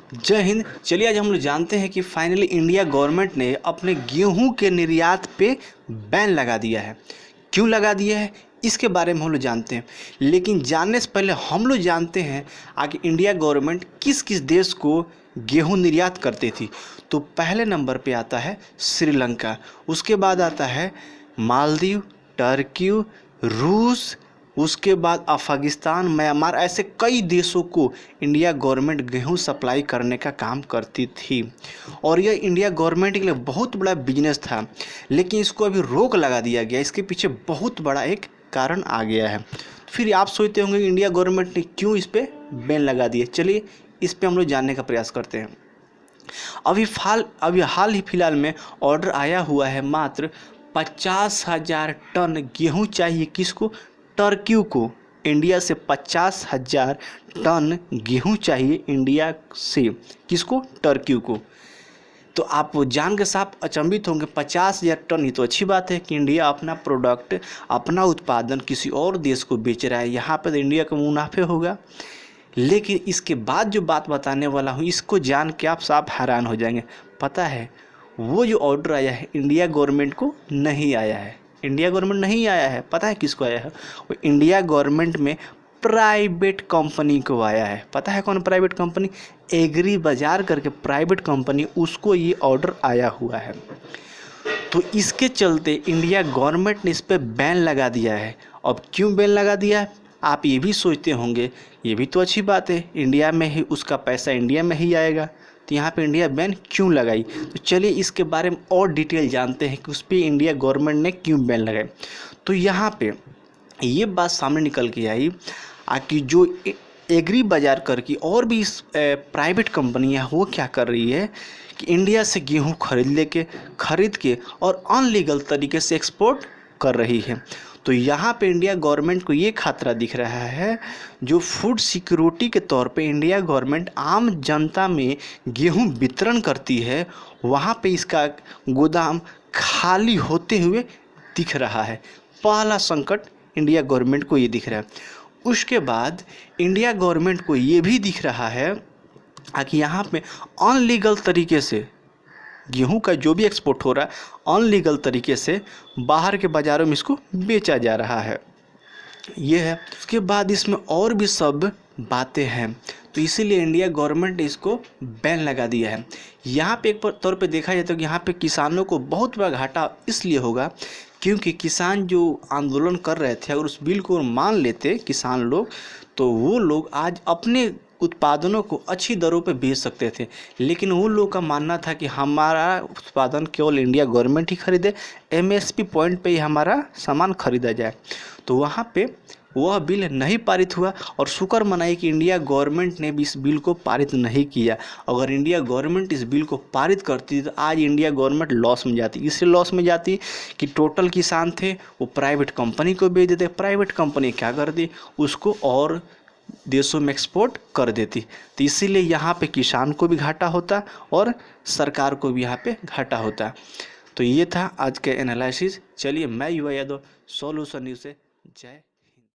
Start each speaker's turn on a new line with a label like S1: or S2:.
S1: जय हिंद। चलिए आज हम लोग जानते हैं कि फाइनली इंडिया गवर्नमेंट ने अपने गेहूं के निर्यात पे बैन लगा दिया है। क्यों लगा दिया है इसके बारे में हम लोग जानते हैं, लेकिन जानने से पहले हम लोग जानते हैं आगे इंडिया गवर्नमेंट किस किस देश को गेहूं निर्यात करती थी। तो पहले नंबर पे आता है श्रीलंका, उसके बाद आता है मालदीव, टर्की, रूस, उसके बाद अफगानिस्तान, म्यांमार, ऐसे कई देशों को इंडिया गवर्नमेंट गेहूं सप्लाई करने का काम करती थी। और यह इंडिया गवर्नमेंट के लिए बहुत बड़ा बिजनेस था, लेकिन इसको अभी रोक लगा दिया गया। इसके पीछे बहुत बड़ा एक कारण आ गया है। फिर आप सोचते होंगे इंडिया गवर्नमेंट ने क्यों इस पर बैन लगा दिया। चलिए इस पर हम लोग जानने का प्रयास करते हैं। अभी हाल ही फिलहाल में ऑर्डर आया हुआ है, मात्र 50,000 टन गेहूं चाहिए। किसको? टर्की को। इंडिया से 50,000 टन गेहूं चाहिए इंडिया से। किसको? टर्की को। तो आप जान के साथ अचंभित होंगे, 50,000 टन ही तो अच्छी बात है कि इंडिया अपना प्रोडक्ट, अपना उत्पादन किसी और देश को बेच रहा है। यहाँ पर तो इंडिया का मुनाफे होगा। लेकिन इसके बाद जो बात बताने वाला हूँ, इसको जान के आप साफ हैरान हो जाएंगे। पता है वो जो ऑर्डर आया है इंडिया गवर्नमेंट को नहीं आया है। इंडिया गवर्नमेंट नहीं आया है, पता है किसको आया है? वो इंडिया गवर्नमेंट में प्राइवेट कंपनी को आया है। पता है कौन प्राइवेट कंपनी? एग्री बाजार करके प्राइवेट कंपनी, उसको ये ऑर्डर आया हुआ है। तो इसके चलते इंडिया गवर्नमेंट ने इस पर बैन लगा दिया है। अब क्यों बैन लगा दिया है आप ये भी सोचते होंगे, ये भी तो अच्छी बात है, इंडिया में ही उसका पैसा इंडिया में ही आएगा, तो यहाँ पे इंडिया बैन क्यों लगाई। तो चलिए इसके बारे में और डिटेल जानते हैं कि उस पर इंडिया गवर्नमेंट ने क्यों बैन लगाई। तो यहाँ पे ये बात सामने निकल के आई कि जो एग्री बाजार करके और भी प्राइवेट कंपनियाँ वो क्या कर रही है कि इंडिया से गेहूँ खरीद के और अनलीगल तरीके से एक्सपोर्ट कर रही है। तो यहाँ पे इंडिया गवर्नमेंट को ये खतरा दिख रहा है, जो फूड सिक्योरिटी के तौर पे इंडिया गवर्नमेंट आम जनता में गेहूं वितरण करती है, वहाँ पे इसका गोदाम खाली होते हुए दिख रहा है। पहला संकट इंडिया गवर्नमेंट को ये दिख रहा है। उसके बाद इंडिया गवर्नमेंट को ये भी दिख रहा है कि यहाँ पे अनलीगल तरीके से गेहूं का जो भी एक्सपोर्ट हो रहा है अनलीगल तरीके से बाहर के बाज़ारों में इसको बेचा जा रहा है। ये है। उसके बाद इसमें और भी सब बातें हैं, तो इसीलिए इंडिया गवर्नमेंट ने इसको बैन लगा दिया है। यहाँ पे एक तौर पे देखा जाए तो यहाँ पे किसानों को बहुत बड़ा घाटा इसलिए होगा क्योंकि किसान जो आंदोलन कर रहे थे, अगर उस बिल को मान लेते किसान लोग, तो वो लोग आज अपने उत्पादनों को अच्छी दरों पे बेच सकते थे। लेकिन उन लोगों का मानना था कि हमारा उत्पादन केवल इंडिया गवर्नमेंट ही खरीदे, एमएसपी पॉइंट पे ही हमारा सामान खरीदा जाए। तो वहाँ पे वह बिल नहीं पारित हुआ और शुक्र मनाई कि इंडिया गवर्नमेंट ने भी इस बिल को पारित नहीं किया। अगर इंडिया गवर्नमेंट इस बिल को पारित करती तो आज इंडिया गवर्नमेंट लॉस में जाती। इसलिए लॉस में जाती कि टोटल किसान थे वो प्राइवेट कंपनी को बेच देते। प्राइवेट कंपनी क्या करती, उसको और देशों में एक्सपोर्ट कर देती। तो इसीलिए यहाँ पे किसान को भी घाटा होता और सरकार को भी यहाँ पे घाटा होता। तो ये था आज के एनालिसिस। चलिए मैं युवा यादव, सॉल्यूशन न्यूज़ से जय।